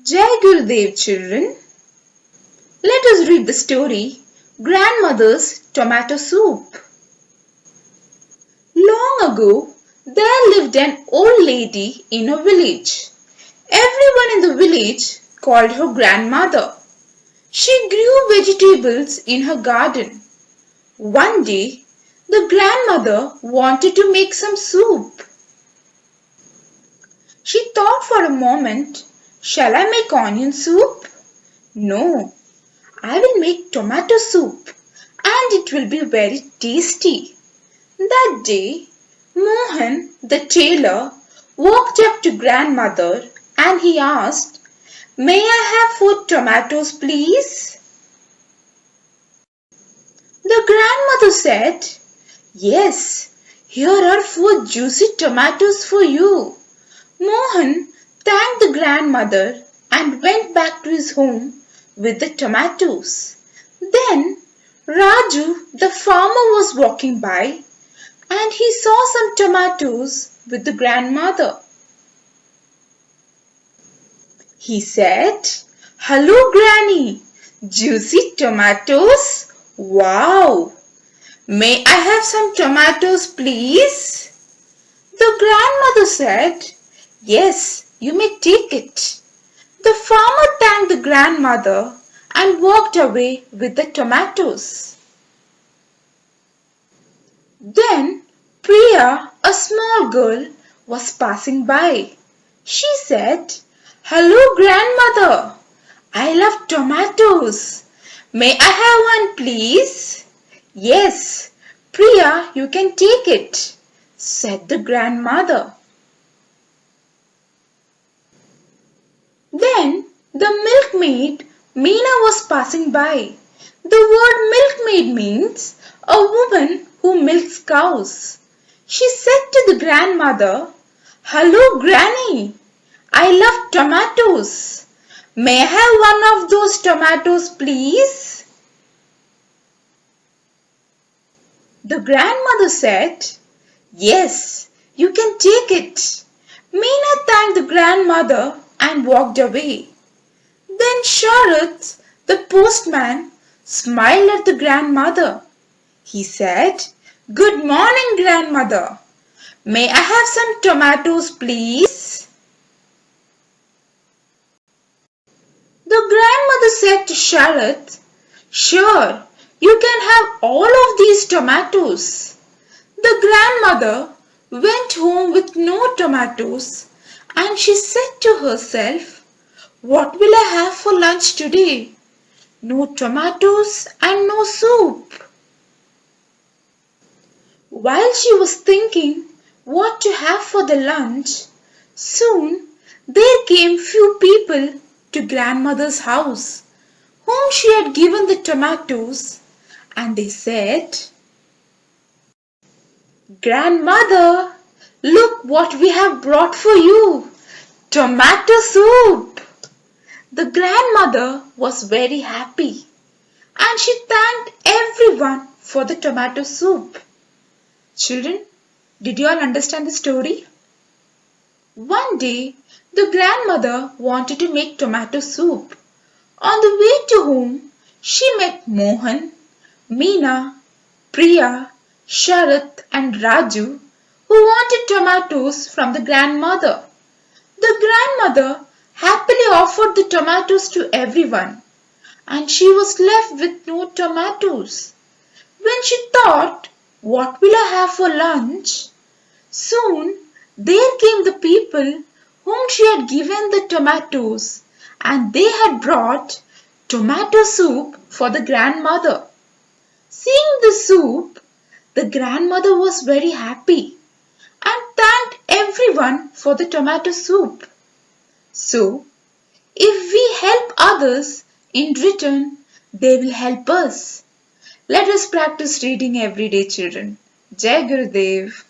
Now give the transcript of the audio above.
Jai Gurudev, children. Let us read the story Grandmother's Tomato Soup. Long ago, there lived an old lady in a village. Everyone in the village called her grandmother. She grew vegetables in her garden. One day, the grandmother wanted to make some soup. She thought for a moment, shall I make onion soup? No, I will make tomato soup and it will be very tasty. That day, Mohan, the tailor, walked up to grandmother and he asked, May I have 4 tomatoes, please? The grandmother said, Yes, here are 4 juicy tomatoes for you. Mohan thanked the grandmother and went back to his home with the tomatoes. Then Raju, the farmer, was walking by and he saw some tomatoes with the grandmother. He said, Hello, Granny, juicy tomatoes? Wow! May I have some tomatoes, please? The grandmother said, Yes, you may take it. The farmer thanked the grandmother and walked away with the tomatoes. Then Priya, a small girl, was passing by. She said, Hello, grandmother. I love tomatoes. May I have one, please? Yes, Priya, you can take it, said the grandmother. Then the milkmaid Meena was passing by. The word milkmaid means a woman who milks cows. She said to the grandmother, Hello, Granny. I love tomatoes. May I have one of those tomatoes, please? The grandmother said, Yes, you can take it. Meena thanked the grandmother and walked away. Then Sharath, the postman, smiled at the grandmother. He said, Good morning, grandmother. May I have some tomatoes, please? The grandmother said to Sharath, Sure, you can have all of these tomatoes. The grandmother went home with no tomatoes and she said to herself, What will I have for lunch today? No tomatoes and no soup. While she was thinking what to have for the lunch, soon there came few people to grandmother's house, whom she had given the tomatoes, and they said, Grandmother, look what we have brought for you, tomato soup. The grandmother was very happy and she thanked everyone for the tomato soup. Children, did you all understand the story? One day, the grandmother wanted to make tomato soup. On the way to home, she met Mohan, Meena, Priya, Sharath and Raju who wanted tomatoes from the grandmother. The grandmother happily offered the tomatoes to everyone and she was left with no tomatoes. When she thought, What will I have for lunch? Soon there came the people whom she had given the tomatoes and they had brought tomato soup for the grandmother. Seeing the soup, the grandmother was very happy and thanked everyone for the tomato soup. So, if we help others, in return, they will help us. Let us practice reading every day, children. Jai Gurudev.